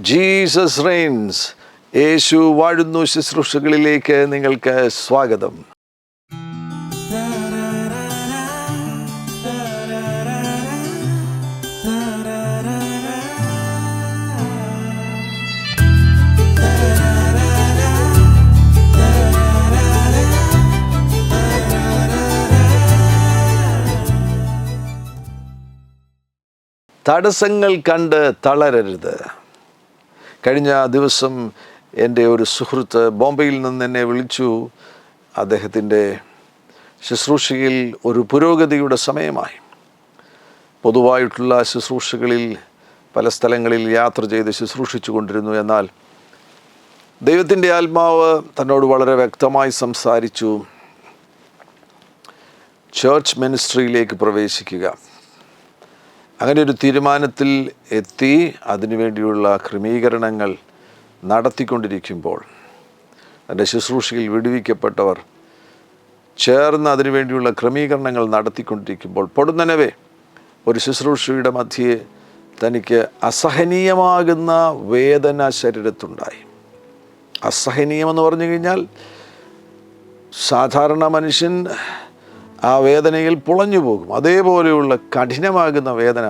Jesus Reigns, യേശു വാഴുന്നു ശുശ്രൂഷകളിലേക്ക് നിങ്ങൾക്ക് സ്വാഗതം. തടസ്സങ്ങൾ കണ്ട് തളരരുത്. കഴിഞ്ഞ ദിവസം എൻ്റെ ഒരു സുഹൃത്ത് ബോംബെയിൽ നിന്ന് എന്നെ വിളിച്ചു. അദ്ദേഹത്തിൻ്റെ ശുശ്രൂഷയിൽ ഒരു പുരോഗതിയുടെ സമയമായി. പൊതുവായിട്ടുള്ള ശുശ്രൂഷകളിൽ പല സ്ഥലങ്ങളിൽ യാത്ര ചെയ്ത് ശുശ്രൂഷിച്ചു കൊണ്ടിരുന്നു. എന്നാൽ ദൈവത്തിൻ്റെ ആത്മാവ് തന്നോട് വളരെ വ്യക്തമായി സംസാരിച്ചു, ചർച്ച് മിനിസ്ട്രിയിലേക്ക് പ്രവേശിക്കുക. അങ്ങനെ ഒരു തീരുമാനത്തിൽ എത്തി അതിനുവേണ്ടിയുള്ള ക്രമീകരണങ്ങൾ നടത്തിക്കൊണ്ടിരിക്കുമ്പോൾ എൻ്റെ ശുശ്രൂഷയിൽ വിടുവിക്കപ്പെട്ടവർ ചേർന്ന് അതിനുവേണ്ടിയുള്ള ക്രമീകരണങ്ങൾ നടത്തിക്കൊണ്ടിരിക്കുമ്പോൾ പൊടുന്നനവേ ഒരു ശുശ്രൂഷയുടെ മധ്യേ തനിക്ക് അസഹനീയമാകുന്ന വേദന ശരീരത്തുണ്ടായി. അസഹനീയമെന്ന് പറഞ്ഞു കഴിഞ്ഞാൽ സാധാരണ മനുഷ്യൻ ആ വേദനയിൽ പുളഞ്ഞു പോകും. അതേപോലെയുള്ള കഠിനമാകുന്ന വേദന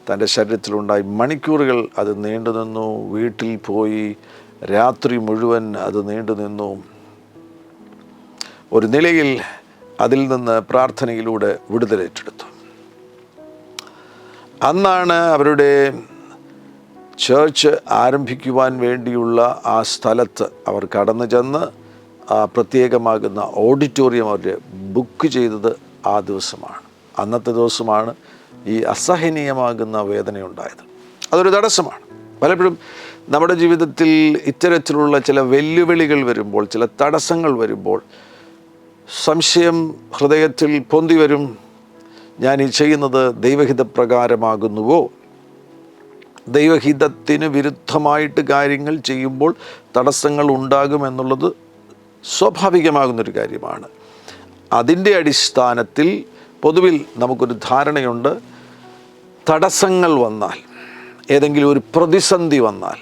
തൻ്റെ ശരീരത്തിലുണ്ടായി. മണിക്കൂറുകൾ അത് നീണ്ടു നിന്നു. വീട്ടിൽ പോയി രാത്രി മുഴുവൻ അത് നീണ്ടു നിന്നു. ഒരു നിലയിൽ അതിൽ നിന്ന് പ്രാർത്ഥനയിലൂടെ വിടുതലേറ്റെടുത്തു. അന്നാണ് അവരുടെ ചർച്ച് ആരംഭിക്കുവാൻ വേണ്ടിയുള്ള ആ സ്ഥലത്ത് അവർ കടന്നു ചെന്ന് ആ പ്രത്യേകമാകുന്ന ഓഡിറ്റോറിയം അവർ ബുക്ക് ചെയ്തത് ആ ദിവസമാണ്. അന്നത്തെ ദിവസമാണ് ഈ അസഹനീയമാകുന്ന വേദനയുണ്ടായത്. അതൊരു തടസ്സമാണ്. പലപ്പോഴും നമ്മുടെ ജീവിതത്തിൽ ഇത്തരത്തിലുള്ള ചില വെല്ലുവിളികൾ വരുമ്പോൾ, ചില തടസ്സങ്ങൾ വരുമ്പോൾ സംശയം ഹൃദയത്തിൽ പൊന്തി വരും. ഞാൻ ഈ ചെയ്യുന്നത് ദൈവഹിതപ്രകാരമാകുന്നുവോ? ദൈവഹിതത്തിന് വിരുദ്ധമായിട്ട് കാര്യങ്ങൾ ചെയ്യുമ്പോൾ തടസ്സങ്ങൾ ഉണ്ടാകുമെന്നുള്ളത് സ്വാഭാവികമാകുന്നൊരു കാര്യമാണ്. അതിൻ്റെ അടിസ്ഥാനത്തിൽ പൊതുവിൽ നമുക്കൊരു ധാരണയുണ്ട്, തടസ്സങ്ങൾ വന്നാൽ, ഏതെങ്കിലും ഒരു പ്രതിസന്ധി വന്നാൽ,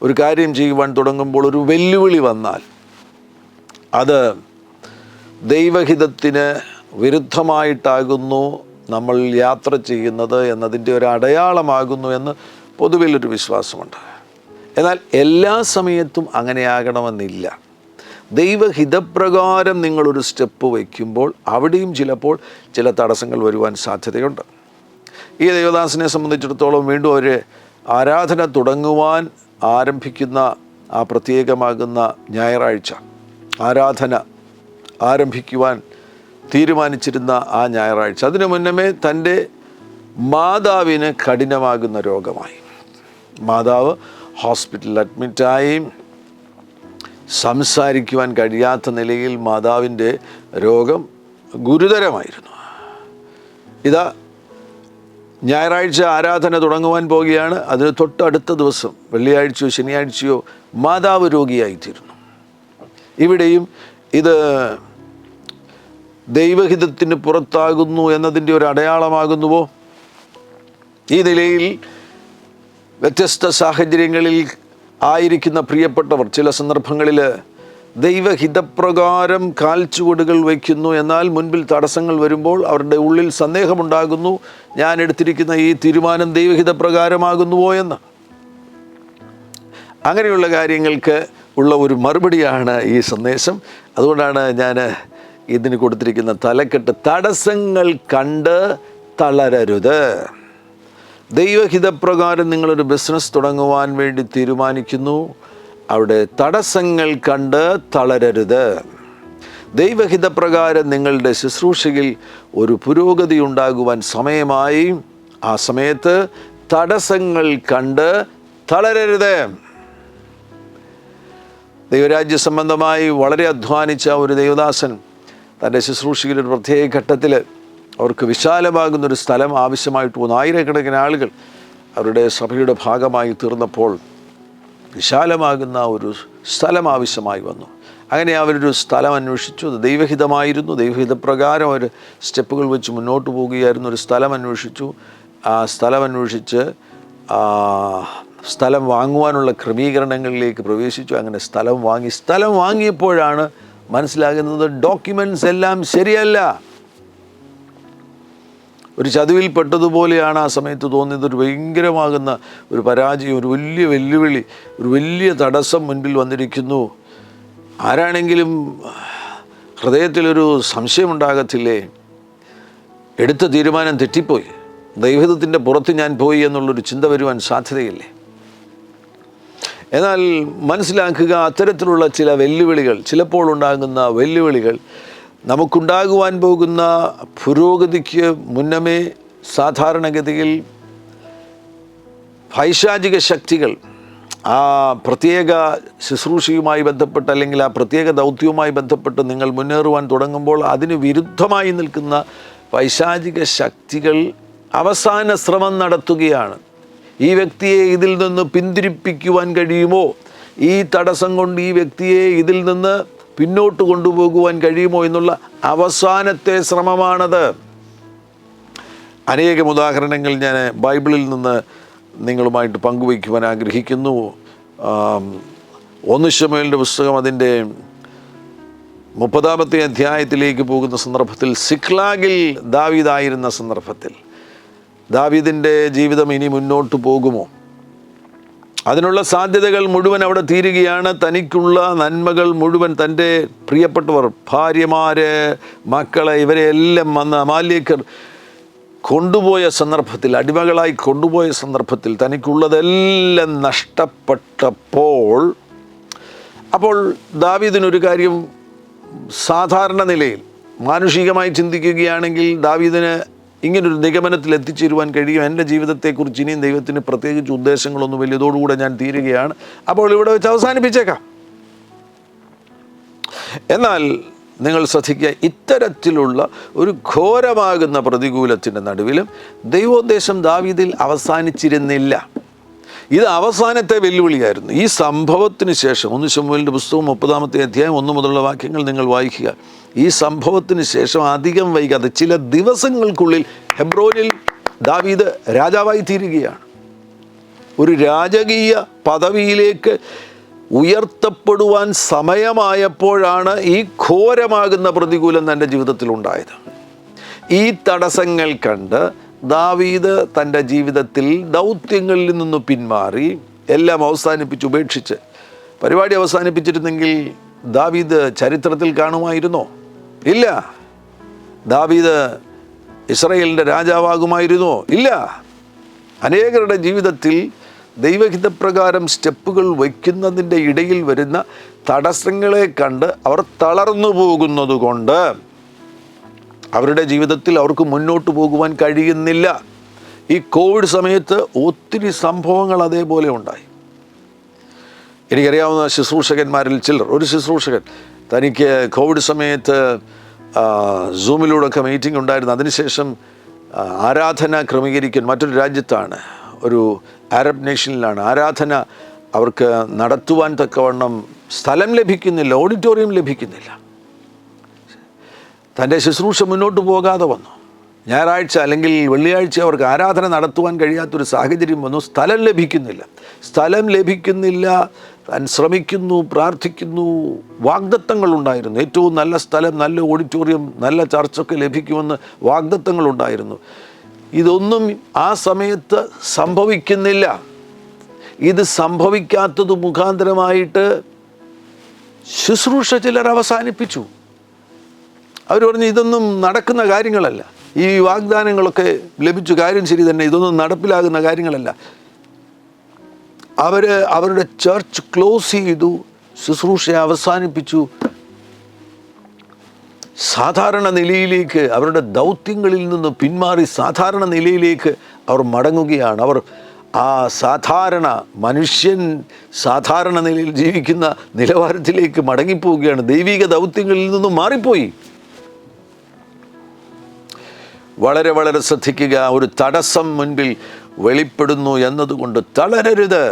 ഒരു കാര്യം ചെയ്യുവാൻ തുടങ്ങുമ്പോൾ ഒരു വെല്ലുവിളി വന്നാൽ അത് ദൈവഹിതത്തിന് വിരുദ്ധമായിട്ടാകുന്നു നമ്മൾ യാത്ര ചെയ്യുന്നത് എന്നതിൻ്റെ ഒരു അടയാളമാകുന്നു എന്ന് പൊതുവിലൊരു വിശ്വാസമുണ്ട്. എന്നാൽ എല്ലാ സമയത്തും അങ്ങനെയാകണമെന്നില്ല. ദൈവഹിതപ്രകാരം നിങ്ങളൊരു സ്റ്റെപ്പ് വയ്ക്കുമ്പോൾ അവിടെയും ചിലപ്പോൾ ചില തടസ്സങ്ങൾ വരുവാൻ സാധ്യതയുണ്ട്. ഈ ദൈവദാസനെ സംബന്ധിച്ചിടത്തോളം വീണ്ടും അവർ ആരാധന തുടങ്ങുവാൻ ആരംഭിക്കുന്ന ആ പ്രത്യേകമാകുന്ന ഞായറാഴ്ച, ആരാധന ആരംഭിക്കുവാൻ തീരുമാനിച്ചിരുന്ന ആ ഞായറാഴ്ച, അതിനു മുന്നമേ തൻ്റെ മാതാവിന് കഠിനമാകുന്ന രോഗമായി. മാതാവ് ഹോസ്പിറ്റലിൽ അഡ്മിറ്റായി. സംസാരിക്കുവാൻ കഴിയാത്ത നിലയിൽ മാതാവിൻ്റെ രോഗം ഗുരുതരമായിരുന്നു. ഇതാ ഞായറാഴ്ച ആരാധന തുടങ്ങുവാൻ പോവുകയാണ്. അതിന് തൊട്ടടുത്ത ദിവസം വെള്ളിയാഴ്ചയോ ശനിയാഴ്ചയോ മാതാവ് രോഗിയായിത്തീരുന്നു. ഇവിടെയും ഇത് ദൈവഹിതത്തിന് പുറത്താകുന്നു എന്നതിൻ്റെ ഒരു അടയാളമാകുന്നുവോ? ഈ നിലയിൽ വ്യത്യസ്ത സാഹചര്യങ്ങളിൽ ആയിരിക്കുന്ന പ്രിയപ്പെട്ടവർ ചില സന്ദർഭങ്ങളിൽ ദൈവഹിതപ്രകാരം കാൽച്ചുവടുകൾ വയ്ക്കുന്നു. എന്നാൽ മുൻപിൽ തടസ്സങ്ങൾ വരുമ്പോൾ അവരുടെ ഉള്ളിൽ സന്ദേഹമുണ്ടാകുന്നു, ഞാൻ എടുത്തിരിക്കുന്ന ഈ തീരുമാനം ദൈവഹിതപ്രകാരമാകുന്നുവോ എന്ന്. അങ്ങനെയുള്ള കാര്യങ്ങൾക്ക് ഉള്ള ഒരു മറുപടിയാണ് ഈ സന്ദേശം. അതുകൊണ്ടാണ് ഞാൻ ഇതിന് കൊടുത്തിരിക്കുന്ന തലക്കെട്ട്, തടസ്സങ്ങൾ കണ്ട് തളരരുത്. ദൈവഹിതപ്രകാരം നിങ്ങളൊരു ബിസിനസ് തുടങ്ങുവാൻ വേണ്ടി തീരുമാനിക്കുന്നു, അവിടെ തടസ്സങ്ങൾ കണ്ട് തളരരുത്. ദൈവഹിതപ്രകാരം നിങ്ങളുടെ ശുശ്രൂഷയിൽ ഒരു പുരോഗതി ഉണ്ടാകുവാൻ സമയമായി. ആ സമയത്ത് തടസ്സങ്ങൾ കണ്ട് തളരരുത്. ദൈവരാജ്യ സംബന്ധമായി വളരെ അധ്വാനിച്ച ഒരു ദൈവദാസൻ തൻ്റെ ശുശ്രൂഷയിൽ ഒരു പ്രത്യേക ഘട്ടത്തിൽ അവർക്ക് വിശാലമാകുന്നൊരു സ്ഥലം ആവശ്യമായിട്ട് വന്നു. ആയിരക്കണക്കിന് ആളുകൾ അവരുടെ സഭയുടെ ഭാഗമായി തീർന്നപ്പോൾ വിശാലമാകുന്ന ഒരു സ്ഥലം ആവശ്യമായി വന്നു. അങ്ങനെ അവരൊരു സ്ഥലം അന്വേഷിച്ചു. അത് ദൈവഹിതമായിരുന്നു. ദൈവഹിതപ്രകാരം അവർ സ്റ്റെപ്പുകൾ വെച്ച് മുന്നോട്ട് പോവുകയായിരുന്നു. ഒരു സ്ഥലം അന്വേഷിച്ചു. ആ സ്ഥലം അന്വേഷിച്ച് സ്ഥലം വാങ്ങുവാനുള്ള ക്രമീകരണങ്ങളിലേക്ക് പ്രവേശിച്ചു. അങ്ങനെ സ്ഥലം വാങ്ങിയപ്പോഴാണ് മനസ്സിലാകുന്നത് ഡോക്യുമെൻറ്റ്സ് എല്ലാം ശരിയല്ല. ഒരു ചതിവിൽപ്പെട്ടതുപോലെയാണ് ആ സമയത്ത് തോന്നിയത്. ഒരു ഭയങ്കരമാകുന്ന ഒരു പരാജയം, ഒരു വലിയ വെല്ലുവിളി, ഒരു വലിയ തടസ്സം മുൻപിൽ വന്നിരിക്കുന്നു. ആരാണെങ്കിലും ഹൃദയത്തിലൊരു സംശയമുണ്ടാകത്തില്ലേ? എടുത്ത തീരുമാനം തെറ്റിപ്പോയി, ദൈവഹിതത്തിൻ്റെ പുറത്ത് ഞാൻ പോയി എന്നുള്ളൊരു ചിന്ത വരുവാൻ സാധ്യതയില്ലേ? എന്നാൽ മനസ്സിലാക്കുക, അത്തരത്തിലുള്ള ചില വെല്ലുവിളികൾ, ചിലപ്പോൾ ഉണ്ടാകുന്ന വെല്ലുവിളികൾ നമുക്കുണ്ടാകുവാൻ പോകുന്ന പുരോഗതിക്ക് മുന്നമേ സാധാരണഗതിയിൽ പൈശാചിക ശക്തികൾ ആ പ്രത്യേക ശുശ്രൂഷയുമായി ബന്ധപ്പെട്ട് അല്ലെങ്കിൽ ആ പ്രത്യേക ദൗത്യവുമായി ബന്ധപ്പെട്ട് നിങ്ങൾ മുന്നേറുവാൻ തുടങ്ങുമ്പോൾ അതിന് വിരുദ്ധമായി നിൽക്കുന്ന പൈശാചിക ശക്തികൾ അവസാന ശ്രമം നടത്തുകയാണ്. ഈ വ്യക്തിയെ ഇതിൽ നിന്ന് പിന്തിരിപ്പിക്കുവാൻ കഴിയുമോ? ഈ തടസ്സം കൊണ്ട് ഈ വ്യക്തിയെ ഇതിൽ നിന്ന് പിന്നോട്ട് കൊണ്ടുപോകുവാൻ കഴിയുമോ എന്നുള്ള അവസാനത്തെ ശ്രമമാണത്. അനേകം ഉദാഹരണങ്ങൾ ഞാൻ ബൈബിളിൽ നിന്ന് നിങ്ങളുമായിട്ട് പങ്കുവയ്ക്കുവാൻ ആഗ്രഹിക്കുന്നു. 1 ശമൂവേലിൻ്റെ പുസ്തകം അതിൻ്റെ 30-ാമത്തെ അധ്യായത്തിലേക്ക് പോകുന്ന സന്ദർഭത്തിൽ, സിക്ലാഗിൽ ദാവീദായിരുന്ന സന്ദർഭത്തിൽ ദാവീദിൻ്റെ ജീവിതം ഇനി മുന്നോട്ട് പോകുമോ? അതിനുള്ള സാധ്യതകൾ മുഴുവൻ അവിടെ തീരുകയാണ്. തനിക്കുള്ള നന്മകൾ മുഴുവൻ തൻ്റെ പ്രിയപ്പെട്ടവർ, ഭാര്യമാര്, മക്കളെ, ഇവരെയെല്ലാം വന്ന് അമാലേക്കർ കൊണ്ടുപോയ സന്ദർഭത്തിൽ, അടിമകളായി കൊണ്ടുപോയ സന്ദർഭത്തിൽ തനിക്കുള്ളതെല്ലാം നഷ്ടപ്പെട്ടപ്പോൾ, അപ്പോൾ ദാവീദിനൊരു കാര്യം സാധാരണ നിലയിൽ മാനുഷികമായി ചിന്തിക്കുകയാണെങ്കിൽ ദാവീദിന് ഇങ്ങനൊരു നിഗമനത്തിൽ എത്തിച്ചേരുവാൻ കഴിയും. എൻ്റെ ജീവിതത്തെക്കുറിച്ച് ഇനിയും ദൈവത്തിന് പ്രത്യേകിച്ച് ഉദ്ദേശങ്ങളൊന്നും വലിയതോടുകൂടെ ഞാൻ തീരുകയാണ്, അപ്പോൾ ഇവിടെ വെച്ച് അവസാനിപ്പിച്ചേക്കാം. എന്നാൽ നിങ്ങൾ ശ്രദ്ധിക്കുക, ഇത്തരത്തിലുള്ള ഒരു ഘോരമാകുന്ന പ്രതികൂലത്തിൻ്റെ നടുവിലും ദൈവോദ്ദേശം ദാവീദിൽ അവസാനിച്ചിരുന്നില്ല. ഇത് അവസാനത്തെ വെല്ലുവിളിയായിരുന്നു. ഈ സംഭവത്തിന് ശേഷം 1 ശമൂവേലിൻ്റെ പുസ്തകം 30-ാമത്തെ അധ്യായം 1 മുതലുള്ള വാക്യങ്ങൾ നിങ്ങൾ വായിക്കുക. ഈ സംഭവത്തിന് ശേഷം അധികം വൈകാതെ ചില ദിവസങ്ങൾക്കുള്ളിൽ ഹെബ്രോനിൽ ദാവീദ് രാജാവായി തീരുകയാണ്. ഒരു രാജകീയ പദവിയിലേക്ക് ഉയർത്തപ്പെടുവാൻ സമയമായപ്പോഴാണ് ഈ ഘോരമാകുന്ന പ്രതികൂലം തൻ്റെ ജീവിതത്തിലുണ്ടായത്. ഈ തടസ്സങ്ങൾ കണ്ട് ദാവീദ് തൻ്റെ ജീവിതത്തിൽ ദൗത്യങ്ങളിൽ നിന്ന് പിന്മാറി എല്ലാം അവസാനിപ്പിച്ച് ഉപേക്ഷിച്ച്, പരിപാടി അവസാനിപ്പിച്ചിരുന്നെങ്കിൽ ദാവീദ് ചരിത്രത്തിൽ കാണുമായിരുന്നോ? ഇല്ല. ദാവീദ് ഇസ്രായേലിൻ്റെ രാജാവാകുമായിരുന്നോ? ഇല്ല. അനേകരുടെ ജീവിതത്തിൽ ദൈവഹിതപ്രകാരം സ്റ്റെപ്പുകൾ വയ്ക്കുന്നതിൻ്റെ ഇടയിൽ വരുന്ന തടസ്സങ്ങളെ കണ്ട് അവർ തളർന്നു പോകുന്നത് കൊണ്ട് അവരുടെ ജീവിതത്തിൽ അവർക്ക് മുന്നോട്ട് പോകുവാൻ കഴിയുന്നില്ല. ഈ കോവിഡ് സമയത്ത് ഒത്തിരി സംഭവങ്ങൾ അതേപോലെ ഉണ്ടായി. എനിക്കറിയാവുന്ന ശുശ്രൂഷകന്മാരിൽ ചിലർ, ഒരു ശുശ്രൂഷകൻ തനിക്ക് കോവിഡ് സമയത്ത് സൂമിലൂടെയൊക്കെ മീറ്റിംഗ് ഉണ്ടായിരുന്നു. അതിനുശേഷം ആരാധന ക്രമീകരിക്കാൻ മറ്റൊരു രാജ്യത്താണ്, ഒരു അറബ് നേഷനിലാണ് ആരാധന അവർക്ക് നടത്തുവാൻ തക്കവണ്ണം സ്ഥലം ലഭിക്കുന്നില്ല, ഓഡിറ്റോറിയം ലഭിക്കുന്നില്ല. തൻ്റെ ശുശ്രൂഷ മുന്നോട്ട് പോകാതെ വന്നു. ഞായറാഴ്ച അല്ലെങ്കിൽ വെള്ളിയാഴ്ച അവർക്ക് ആരാധന നടത്തുവാൻ കഴിയാത്തൊരു സാഹചര്യം വന്നു. സ്ഥലം ലഭിക്കുന്നില്ല. താൻ ശ്രമിക്കുന്നു, പ്രാർത്ഥിക്കുന്നു, വാഗ്ദത്തങ്ങളുണ്ടായിരുന്നു. ഏറ്റവും നല്ല സ്ഥലം, നല്ല ഓഡിറ്റോറിയം, നല്ല ചർച്ചൊക്കെ ലഭിക്കുമെന്ന് വാഗ്ദത്തങ്ങളുണ്ടായിരുന്നു. ഇതൊന്നും ആ സമയത്ത് സംഭവിക്കുന്നില്ല. ഇത് സംഭവിക്കാത്തത് മുഖാന്തരമായിട്ട് ശുശ്രൂഷ ചിലർ അവസാനിപ്പിച്ചു. അവർ പറഞ്ഞു, ഇതൊന്നും നടക്കുന്ന കാര്യങ്ങളല്ല, ഈ വാഗ്ദാനങ്ങളൊക്കെ ലഭിച്ചു, കാര്യം ശരി തന്നെ, ഇതൊന്നും നടപ്പിലാകുന്ന കാര്യങ്ങളല്ല. അവരുടെ ചർച്ച് ക്ലോസ് ചെയ്തു, ശുശ്രൂഷ അവസാനിപ്പിച്ചു. സാധാരണ നിലയിലേക്ക്, അവരുടെ ദൗത്യങ്ങളിൽ നിന്ന് പിന്മാറി സാധാരണ നിലയിലേക്ക് അവർ മടങ്ങുകയാണ്. അവർ ആ സാധാരണ മനുഷ്യൻ സാധാരണ നിലയിൽ ജീവിക്കുന്ന നിലവാരത്തിലേക്ക് മടങ്ങിപ്പോവുകയാണ്. ദൈവിക ദൗത്യങ്ങളിൽ നിന്നും മാറിപ്പോയി. വളരെ വളരെ ശ്രദ്ധിക്കുക. ഒരു തടസ്സം മുൻപിൽ വെളിപ്പെടുന്നു എന്നതുകൊണ്ട് തളരരുത്.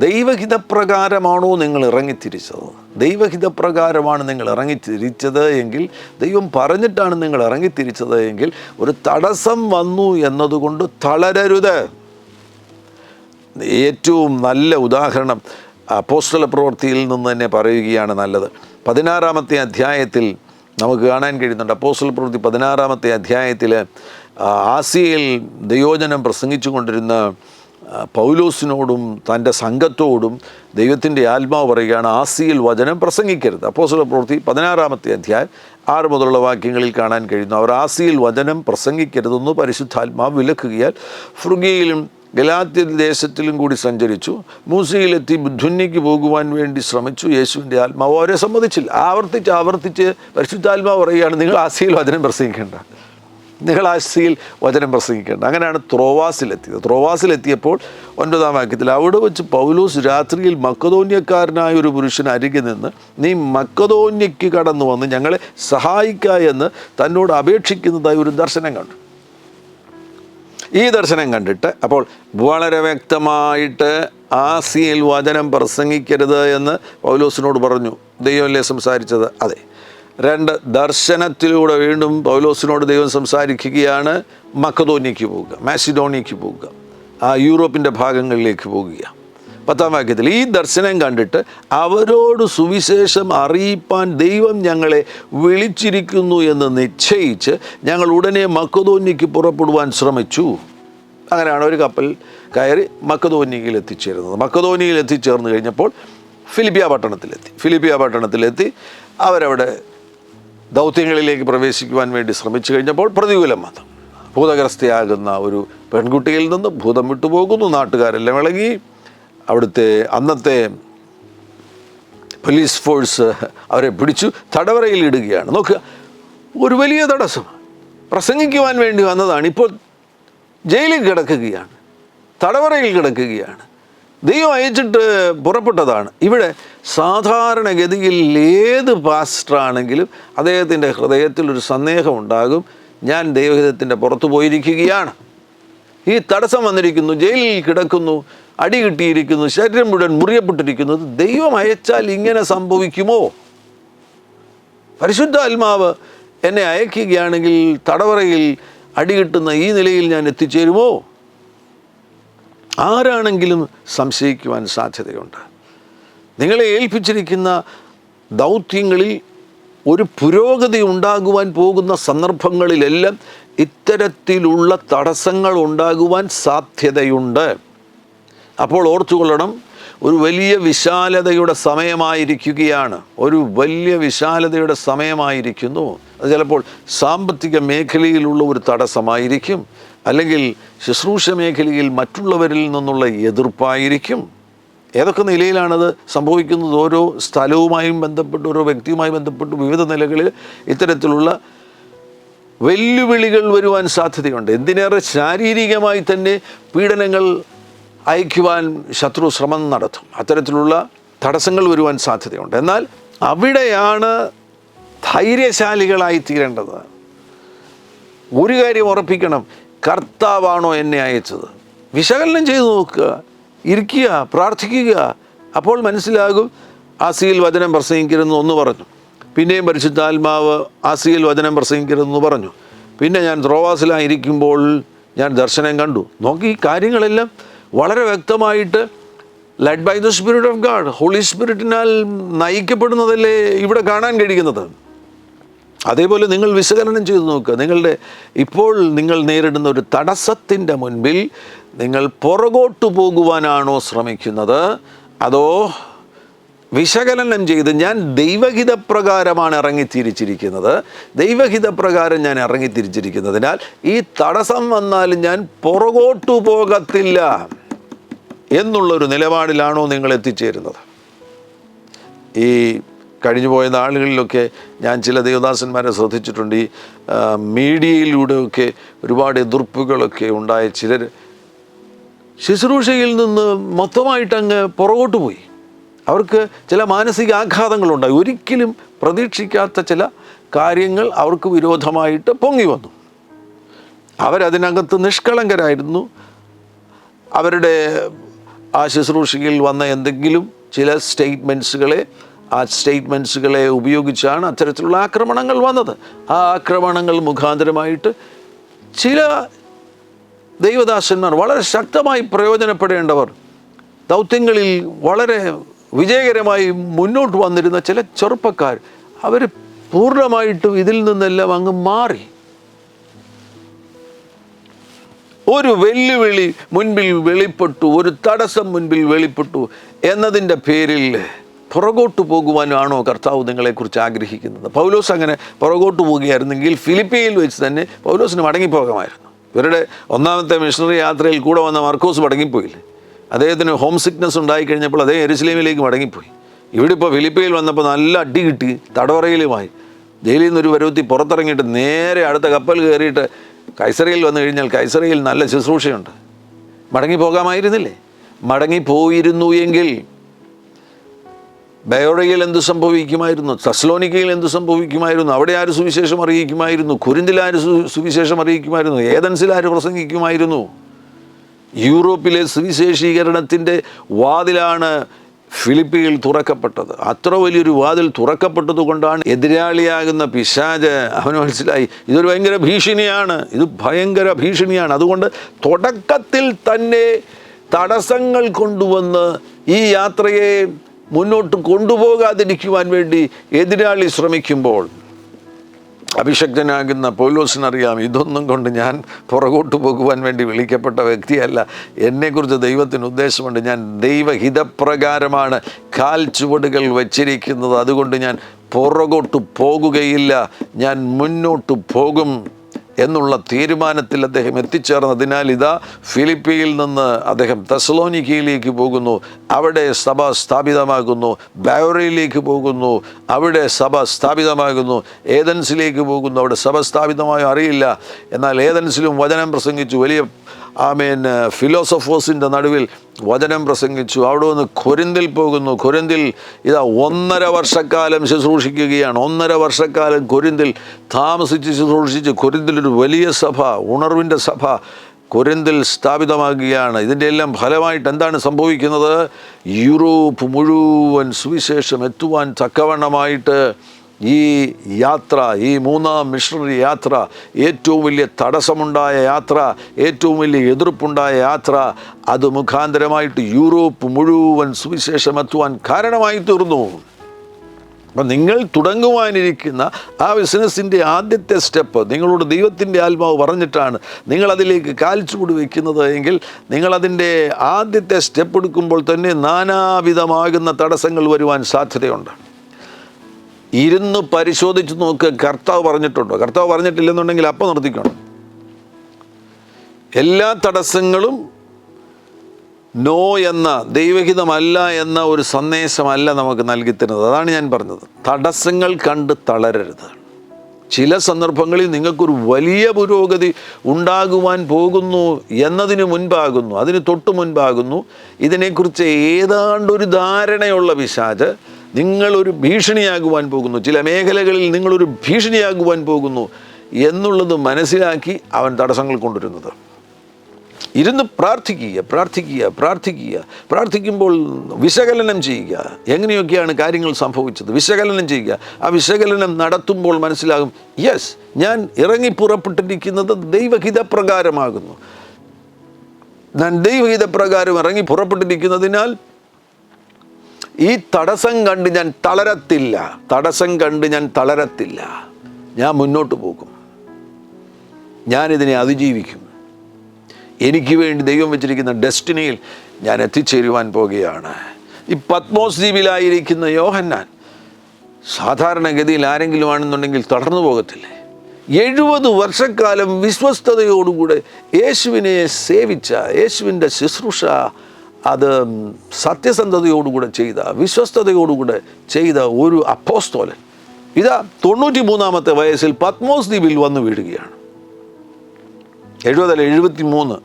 ദൈവഹിതപ്രകാരമാണോ നിങ്ങൾ ഇറങ്ങിത്തിരിച്ചത്? ദൈവഹിതപ്രകാരമാണ് നിങ്ങൾ ഇറങ്ങിത്തിരിച്ചത് എങ്കിൽ, ദൈവം പറഞ്ഞിട്ടാണ് നിങ്ങൾ ഇറങ്ങിത്തിരിച്ചത് എങ്കിൽ, ഒരു തടസ്സം വന്നു എന്നതുകൊണ്ട് തളരരുത്. ഏറ്റവും നല്ല ഉദാഹരണം അപ്പോസ്തല പ്രവൃത്തിയിൽ നിന്ന് തന്നെ പറയുകയാണ് നല്ലത്. 16-ാമത്തെ അധ്യായത്തിൽ നമുക്ക് കാണാൻ കഴിയുന്നുണ്ട്. അപ്പോസ്തല പ്രവൃത്തി 16-ാമത്തെ അധ്യായത്തിൽ ആസിയയിൽ ദൈവവചനം പ്രസംഗിച്ചു കൊണ്ടിരുന്ന പൗലോസിനോടും തൻ്റെ സംഘത്തോടും ദൈവത്തിൻ്റെ ആത്മാവ് പറയുകയാണ്, ആസിയയിൽ വചനം പ്രസംഗിക്കരുത്. അപ്പോസ്തല പ്രവൃത്തി 16-ാമത്തെ അധ്യായം 6 മുതലുള്ള വാക്യങ്ങളിൽ കാണാൻ കഴിയുന്നു. അവർ ആസിയയിൽ വചനം പ്രസംഗിക്കരുതെന്ന് പരിശുദ്ധാത്മാവ് വിലക്കുകയാൽ ഫ്രുഗിയയിലും ഗലാത്യ ദേശത്തിലും കൂടി സഞ്ചരിച്ചു. മൂസയിലെത്തി ബുദ്ധുന്യയ്ക്ക് പോകുവാൻ വേണ്ടി ശ്രമിച്ചു. യേശുവിൻ്റെ ആത്മാവ് അവരെ സമ്മതിച്ചില്ല. ആവർത്തിച്ച് പരിശുദ്ധാത്മാവ് പറയുകയാണ്, നിങ്ങൾ ആസിയയിൽ വചനം പ്രസംഗിക്കേണ്ട, നിങ്ങൾ ആസിയയിൽ വചനം പ്രസംഗിക്കേണ്ട. അങ്ങനെയാണ് ത്രോവാസിലെത്തിയത്. ത്രോവാസിലെത്തിയപ്പോൾ 9-ാം വാക്യത്തിൽ, അവിടെ വെച്ച് പൗലോസ് രാത്രിയിൽ മക്കദോന്യക്കാരനായ ഒരു പുരുഷൻ അരികെ നിന്ന്, നീ മക്കദോന്യയ്ക്ക് കടന്നു വന്ന് ഞങ്ങളെ സഹായിക്കുക എന്ന് തന്നോട് അപേക്ഷിക്കുന്നതായി ഒരു ദർശനം കണ്ടു. ഈ ദർശനം കണ്ടിട്ട് അപ്പോൾ വളരെ വ്യക്തമായിട്ട് ആസിയയിൽ വചനം പ്രസംഗിക്കരുത് എന്ന് പൗലോസിനോട് പറഞ്ഞു. ദൈവമല്ലേ സംസാരിച്ചത്? അതെ. 2, ദർശനത്തിലൂടെ വീണ്ടും പൗലോസിനോട് ദൈവം സംസാരിക്കുകയാണ്, മക്കദോന്യയ്ക്ക് പോവുക, മാസിഡോണിയയ്ക്ക് പോവുക, യൂറോപ്പിൻ്റെ ഭാഗങ്ങളിലേക്ക് പോകുക. 10-ാം വാക്യത്തിൽ, ഈ ദർശനം കണ്ടിട്ട് അവരോട് സുവിശേഷം അറിയിപ്പാൻ ദൈവം ഞങ്ങളെ വിളിച്ചിരിക്കുന്നു എന്ന് നിശ്ചയിച്ച് ഞങ്ങൾ ഉടനെ മക്കദോന്യയ്ക്ക് പുറപ്പെടുവാൻ ശ്രമിച്ചു. അങ്ങനെയാണ് ഒരു കപ്പൽ കയറി മക്കദോന്യയിൽ എത്തിച്ചേരുന്നത്. മക്കദോന്യയിൽ എത്തിച്ചേർന്ന് കഴിഞ്ഞപ്പോൾ ഫിലിപ്പിയ പട്ടണത്തിലെത്തി അവരവിടെ ദൗത്യങ്ങളിലേക്ക് പ്രവേശിക്കുവാൻ വേണ്ടി ശ്രമിച്ചു കഴിഞ്ഞപ്പോൾ പ്രതികൂലം വന്നു. ഭൂതഗ്രസ്തയാകുന്ന ഒരു പെൺകുട്ടിയിൽ നിന്ന് ഭൂതം വിട്ടുപോകുന്നു. നാട്ടുകാരെല്ലാം ഇളകി. അവിടുത്തെ അന്നത്തെ പോലീസ് ഫോഴ്സ് അവരെ പിടിച്ചു തടവറയിൽ ഇടുകയാണ്. നോക്കുക, ഒരു വലിയ തടസ്സം. പ്രസംഗിക്കുവാൻ വേണ്ടി വന്നതാണ്, ഇപ്പോൾ ജയിലിൽ കിടക്കുകയാണ്, തടവറയിൽ കിടക്കുകയാണ്. ദൈവം അയച്ചിട്ട് പുറപ്പെട്ടതാണ്. ഇവിടെ സാധാരണഗതിയിൽ ഏത് പാസ്റ്ററാണെങ്കിലും അദ്ദേഹത്തിൻ്റെ ഹൃദയത്തിൽ ഒരു സന്ദേഹം ഉണ്ടാകും, ഞാൻ ദൈവഹിതത്തിൻ്റെ പുറത്തു പോയിരിക്കുകയാണ്, ഈ തടസ്സം വന്നിരിക്കുന്നു, ജയിലിൽ കിടക്കുന്നു, അടി കിട്ടിയിരിക്കുന്നു, ശരീരം മുഴുവൻ മുറിയപ്പെട്ടിരിക്കുന്നത്, ദൈവം അയച്ചാൽ ഇങ്ങനെ സംഭവിക്കുമോ? പരിശുദ്ധാത്മാവ് എന്നെ അയക്കുകയാണെങ്കിൽ തടവറയിൽ അടി കിട്ടുന്ന ഈ നിലയിൽ ഞാൻ എത്തിച്ചേരുമോ? ആരാണെങ്കിലും സംശയിക്കുവാൻ സാധ്യതയുണ്ട്. നിങ്ങളെ ഏൽപ്പിച്ചിരിക്കുന്ന ദൗത്യങ്ങളിൽ ഒരു പുരോഗതി ഉണ്ടാകുവാൻ പോകുന്ന സന്ദർഭങ്ങളിലെല്ലാം ഇത്തരത്തിലുള്ള തടസ്സങ്ങൾ ഉണ്ടാകുവാൻ സാധ്യതയുണ്ട്. അപ്പോൾ ഓർത്തുകൊള്ളണം, ഒരു വലിയ വിശാലതയുടെ സമയമായിരിക്കുകയാണ്, ഒരു വലിയ വിശാലതയുടെ സമയമായിരിക്കുന്നു. അത് ചിലപ്പോൾ സാമ്പത്തിക മേഖലയിലുള്ള ഒരു തടസ്സമായിരിക്കും, അല്ലെങ്കിൽ ശുശ്രൂഷ മേഖലയിൽ മറ്റുള്ളവരിൽ നിന്നുള്ള എതിർപ്പായിരിക്കും. ഏതൊക്കെ നിലയിലാണത് സംഭവിക്കുന്നത്? ഓരോ സ്ഥലവുമായും ബന്ധപ്പെട്ട്, ഓരോ വ്യക്തിയുമായി ബന്ധപ്പെട്ട് വിവിധ നിലകളിൽ ഇത്തരത്തിലുള്ള വെല്ലുവിളികൾ വരുവാൻ സാധ്യതയുണ്ട്. എന്തിനേറെ ശാരീരികമായി തന്നെ പീഡനങ്ങൾ അയക്കുവാൻ ശത്രു ശ്രമം നടത്തും. അത്തരത്തിലുള്ള തടസ്സങ്ങൾ വരുവാൻ സാധ്യതയുണ്ട്. എന്നാൽ അവിടെയാണ് ധൈര്യശാലികളായി തീരേണ്ടത്. ഒരു കാര്യം ഉറപ്പിക്കണം, കർത്താവാണോ എന്നെ അയച്ചത്? വിശകലനം ചെയ്ത് നോക്കുക, ഇരിക്കുക, പ്രാർത്ഥിക്കുക. അപ്പോൾ മനസ്സിലാകും. ആസിയയിൽ വചനം പ്രസംഗിക്കരുതെന്ന് ഒന്ന് പറഞ്ഞു, പിന്നെയും പരിശുദ്ധാത്മാവ് ആസിയയിൽ വചനം പ്രസംഗിക്കരുതെന്ന് പറഞ്ഞു. പിന്നെ ഞാൻ ത്രോവാസിലായിരിക്കുമ്പോൾ ഞാൻ ദർശനം കണ്ടു. നോക്കി, ഈ കാര്യങ്ങളെല്ലാം വളരെ വ്യക്തമായിട്ട് led by the spirit of God, holy സ്പിരിറ്റിനാൽ നയിക്കപ്പെടുന്നതല്ലേ ഇവിടെ കാണാൻ കഴിയുന്നത്. അതേപോലെ നിങ്ങൾ വിശകലനം ചെയ്ത് നോക്കുക. ഇപ്പോൾ നിങ്ങൾ നേരിടുന്ന ഒരു തടസ്സത്തിൻ്റെ മുൻപിൽ നിങ്ങൾ പുറകോട്ട് പോകുവാനാണോ ശ്രമിക്കുന്നത്, അതോ വിശകലനം ചെയ്ത് ഞാൻ ദൈവഹിതപ്രകാരമാണ് ഇറങ്ങിത്തിരിച്ചിരിക്കുന്നത്, ദൈവഹിതപ്രകാരം ഞാൻ ഇറങ്ങിത്തിരിച്ചിരിക്കുന്നതിനാൽ ഈ തടസ്സം വന്നാലും ഞാൻ പുറകോട്ടു പോകത്തില്ല എന്നുള്ളൊരു നിലപാടിലാണോ നിങ്ങൾ എത്തിച്ചേരുന്നത്? ഈ കഴിഞ്ഞുപോയ നാളുകളിലൊക്കെ ഞാൻ ചില ദേവദാസന്മാരെ ശ്രദ്ധിച്ചിട്ടുണ്ട്. ഈ മീഡിയയിലൂടെയൊക്കെ ഒരുപാട് എതിർപ്പുകളൊക്കെ ഉണ്ടായ ചിലർ ശുശ്രൂഷയിൽ നിന്ന് മൊത്തമായിട്ട് അങ്ങ് പുറകോട്ട് പോയി. അവർക്ക് ചില മാനസിക ആഘാതങ്ങളുണ്ടായി. ഒരിക്കലും പ്രതീക്ഷിക്കാത്ത ചില കാര്യങ്ങൾ അവർക്ക് വിരോധമായിട്ട് പൊങ്ങി വന്നു. അവരതിനകത്ത് നിഷ്കളങ്കരായിരുന്നു. അവരുടെ ആ ശുശ്രൂഷയിൽ വന്ന എന്തെങ്കിലും ചില സ്റ്റേറ്റ്മെൻറ്റ്സുകളെ ഉപയോഗിച്ചാണ് അത്തരത്തിലുള്ള ആക്രമണങ്ങൾ വന്നത്. ആ ആക്രമണങ്ങൾ മുഖാന്തരമായിട്ട് ചില ദൈവദാസന്മാർ വളരെ ശക്തമായി പ്രയോജനപ്പെടേണ്ടവർ ദൗത്യങ്ങളിൽ വളരെ വിജയകരമായി മുന്നോട്ട് വന്നിരുന്ന ചില ചെറുപ്പക്കാർ, അവർ പൂർണ്ണമായിട്ടും ഇതിൽ നിന്നെല്ലാം അങ്ങ് മാറി. ഒരു വെല്ലുവിളി മുൻപിൽ വെളിപ്പെട്ടു, ഒരു തടസ്സം മുൻപിൽ വെളിപ്പെട്ടു എന്നതിൻ്റെ പേരിൽ പുറകോട്ട് പോകുവാനാണോ കർത്താവ് നിങ്ങളെക്കുറിച്ച് ആഗ്രഹിക്കുന്നത്? പൗലോസ് അങ്ങനെ പുറകോട്ട് പോവുകയായിരുന്നെങ്കിൽ ഫിലിപ്പിയിൽ വെച്ച് തന്നെ പൗലോസിന് മടങ്ങിപ്പോകാമായിരുന്നു. ഇവരുടെ ഒന്നാമത്തെ മിഷണറി യാത്രയിൽ കൂടെ വന്ന മർക്കോസ് മടങ്ങിപ്പോയില്ലേ? അദ്ദേഹത്തിന് ഹോം സിക്നസ് ഉണ്ടായിക്കഴിഞ്ഞപ്പോൾ അദ്ദേഹം യെരുശലേമിലേക്ക് മടങ്ങിപ്പോയി. ഇവിടെ ഇപ്പോൾ ഫിലിപ്പിയിൽ വന്നപ്പോൾ നല്ല അടി കിട്ടി, തടവറയിലുമായി. ജയിലിൽ നിന്നൊരു പരുവത്തി പുറത്തിറങ്ങിയിട്ട് നേരെ അടുത്ത കപ്പൽ കയറിയിട്ട് കൈസറയിൽ വന്നു കഴിഞ്ഞാൽ കൈസറയിൽ നല്ല ശുശ്രൂഷയുണ്ട്. മടങ്ങിപ്പോകാമായിരുന്നില്ലേ? മടങ്ങിപ്പോയിരുന്നു എങ്കിൽ ബയോറയിൽ എന്ത് സംഭവിക്കുമായിരുന്നു? തെസ്സലോനിക്കയിൽ എന്ത് സംഭവിക്കുമായിരുന്നു? അവിടെ ആര് സുവിശേഷം അറിയിക്കുമായിരുന്നു? കൊരിന്തിൽ ആര് സുവിശേഷം അറിയിക്കുമായിരുന്നു? ഏതൻസിൽ ആര് പ്രസംഗിക്കുമായിരുന്നു? യൂറോപ്പിലെ സുവിശേഷീകരണത്തിൻ്റെ വാതിലാണ് ഫിലിപ്പിയിൽ തുറക്കപ്പെട്ടത്. അത്ര വലിയൊരു വാതിൽ തുറക്കപ്പെട്ടത് കൊണ്ടാണ് എതിരാളിയാകുന്ന പിശാച് അവന് മനസ്സിലായി ഇതൊരു ഭയങ്കര ഭീഷണിയാണ്, ഇത് ഭയങ്കര ഭീഷണിയാണ്. അതുകൊണ്ട് തുടക്കത്തിൽ തന്നെ തടസ്സങ്ങൾ കൊണ്ടുവന്ന് ഈ യാത്രയെ മുന്നോട്ട് കൊണ്ടുപോകാതിരിക്കുവാൻ വേണ്ടി എതിരാളി ശ്രമിക്കുമ്പോൾ അഭിഷക്തനാകുന്ന പൗലോസിനറിയാം, ഇതൊന്നും കൊണ്ട് ഞാൻ പുറകോട്ട് പോകുവാൻ വേണ്ടി വിളിക്കപ്പെട്ട വ്യക്തിയല്ല. എന്നെക്കുറിച്ച് ദൈവത്തിന് ഉദ്ദേശമുണ്ട്. ഞാൻ ദൈവഹിതപ്രകാരമാണ് കാൽ ചുവടുകൾ വച്ചിരിക്കുന്നത്. അതുകൊണ്ട് ഞാൻ പുറകോട്ട് പോകുകയില്ല, ഞാൻ മുന്നോട്ട് പോകും എന്നുള്ള തീരുമാനത്തിൽ അദ്ദേഹം എത്തിച്ചേർന്നതിനാൽ ഇതാ ഫിലിപ്പിയിൽ നിന്ന് അദ്ദേഹം തെസ്സലോനിക്കയിലേക്ക് പോകുന്നു. അവിടെ സഭ സ്ഥാപിതമാകുന്നു. ബയോറയിലേക്ക് പോകുന്നു. അവിടെ സഭ സ്ഥാപിതമാകുന്നു. ഏതൻസിലേക്ക് പോകുന്നു. അവിടെ സഭ സ്ഥാപിതമായോ അറിയില്ല. എന്നാൽ ഏതൻസിലും വചനം പ്രസംഗിച്ചു. വലിയ ഫിലോസഫേഴ്സിൻ്റെ നടുവിൽ വചനം പ്രസംഗിച്ചു. അവിടെ നിന്ന് കൊരിന്തിൽ പോകുന്നു. കൊരിന്തിൽ ഇതാ 1.5 വർഷക്കാലം ശുശ്രൂഷിക്കുകയാണ്. 1.5 വർഷക്കാലം കൊരിന്തിൽ താമസിച്ച് ശുശ്രൂഷിച്ച് കൊരിന്തിലൊരു വലിയ സഭ, ഉണർവിൻ്റെ സഭ കൊരിന്തിൽ സ്ഥാപിതമാകുകയാണ്. ഇതിൻ്റെ എല്ലാം ഫലമായിട്ട് എന്താണ് സംഭവിക്കുന്നത്? യൂറോപ്പ് മുഴുവൻ സുവിശേഷം എത്തുവാൻ തക്കവണ്ണമായിട്ട് ഈ യാത്ര, ഈ 3-ാം മിഷണറി യാത്ര, ഏറ്റവും വലിയ തടസ്സമുണ്ടായ യാത്ര, ഏറ്റവും വലിയ എതിർപ്പുണ്ടായ യാത്ര, അത് മുഖാന്തരമായിട്ട് യൂറോപ്പ് മുഴുവൻ സുവിശേഷം എത്തുവാൻ കാരണമായി തീർന്നു. അപ്പം നിങ്ങൾ തുടങ്ങുവാനിരിക്കുന്ന ആ ബിസിനസ്സിൻ്റെ ആദ്യത്തെ സ്റ്റെപ്പ് നിങ്ങളോട് ദൈവത്തിൻ്റെ ആത്മാവ് പറഞ്ഞിട്ടാണ് നിങ്ങളതിലേക്ക് കാൽച്ചുകൂടി വയ്ക്കുന്നത് എങ്കിൽ നിങ്ങളതിൻ്റെ ആദ്യത്തെ സ്റ്റെപ്പ് എടുക്കുമ്പോൾ തന്നെ നാനാവിധമാകുന്ന തടസ്സങ്ങൾ വരുവാൻ സാധ്യതയുണ്ട്. ഇരുന്ന് പരിശോധിച്ച് നോക്കുക, കർത്താവ് പറഞ്ഞിട്ടുണ്ടോ? കർത്താവ് പറഞ്ഞിട്ടില്ലെന്നുണ്ടെങ്കിൽ അപ്പം നിർത്തിക്കണം. എല്ലാ തടസ്സങ്ങളും നോ എന്ന ദൈവഹിതമല്ല എന്ന ഒരു സന്ദേശമല്ല നമുക്ക് നൽകിത്തരുന്നത്. അതാണ് ഞാൻ പറഞ്ഞത്. തടസ്സങ്ങൾ കണ്ട് തളരരുത്. ചില സന്ദർഭങ്ങളിൽ നിങ്ങൾക്കൊരു വലിയ പുരോഗതി ഉണ്ടാകുവാൻ പോകുന്നു എന്നതിന് മുൻപാകുന്നു, അതിന് തൊട്ട് മുൻപാകുന്നു ഇതിനെക്കുറിച്ച് ഏതാണ്ടൊരു ധാരണയുള്ള പിശാച് നിങ്ങളൊരു ഭീഷണിയാകുവാൻ പോകുന്നു, ചില മേഖലകളിൽ നിങ്ങളൊരു ഭീഷണിയാകുവാൻ പോകുന്നു എന്നുള്ളത് മനസ്സിലാക്കി അവൻ തടസ്സങ്ങൾ കൊണ്ടുവരുന്നത്. ഇരുന്ന് പ്രാർത്ഥിക്കുമ്പോൾ വിശകലനം ചെയ്യുക. എങ്ങനെയൊക്കെയാണ് കാര്യങ്ങൾ സംഭവിച്ചത് വിശകലനം ചെയ്യുക. ആ വിശകലനം നടത്തുമ്പോൾ മനസ്സിലാകും, യെസ്, ഞാൻ ഇറങ്ങി പുറപ്പെട്ടിരിക്കുന്നത് ദൈവഹിതപ്രകാരമാകുന്നു. ഞാൻ ദൈവഹിതപ്രകാരം ഇറങ്ങി പുറപ്പെട്ടിരിക്കുന്നതിനാൽ ഈ തടസ്സം കണ്ട് ഞാൻ തളരത്തില്ല. ഞാൻ മുന്നോട്ട് പോകും. ഞാനിതിനെ അതിജീവിക്കും. എനിക്ക് വേണ്ടി ദൈവം വെച്ചിരിക്കുന്ന ഡെസ്റ്റിനിയിൽ ഞാൻ എത്തിച്ചേരുവാൻ പോകുകയാണ്. ഈ പത്മോസ് ദ്വീപിലായിരിക്കുന്ന യോഹന്നാൻ സാധാരണഗതിയിൽ ആരെങ്കിലും ആണെന്നുണ്ടെങ്കിൽ തളർന്നു പോകത്തില്ലേ? 70 വർഷക്കാലം വിശ്വസ്തയോടുകൂടെ യേശുവിനെ സേവിച്ച, യേശുവിൻ്റെ ശുശ്രൂഷ അത് സത്യസന്ധതയോടുകൂടെ ചെയ്ത, വിശ്വസ്തയോടുകൂടെ ചെയ്ത ഒരു അപ്പോസ്തോലൻ ഇതാ 93-ാമത്തെ വയസ്സിൽ പത്മോസ് ദ്വീപിൽ വന്നു വീഴുകയാണ്. 70 അല്ല 73,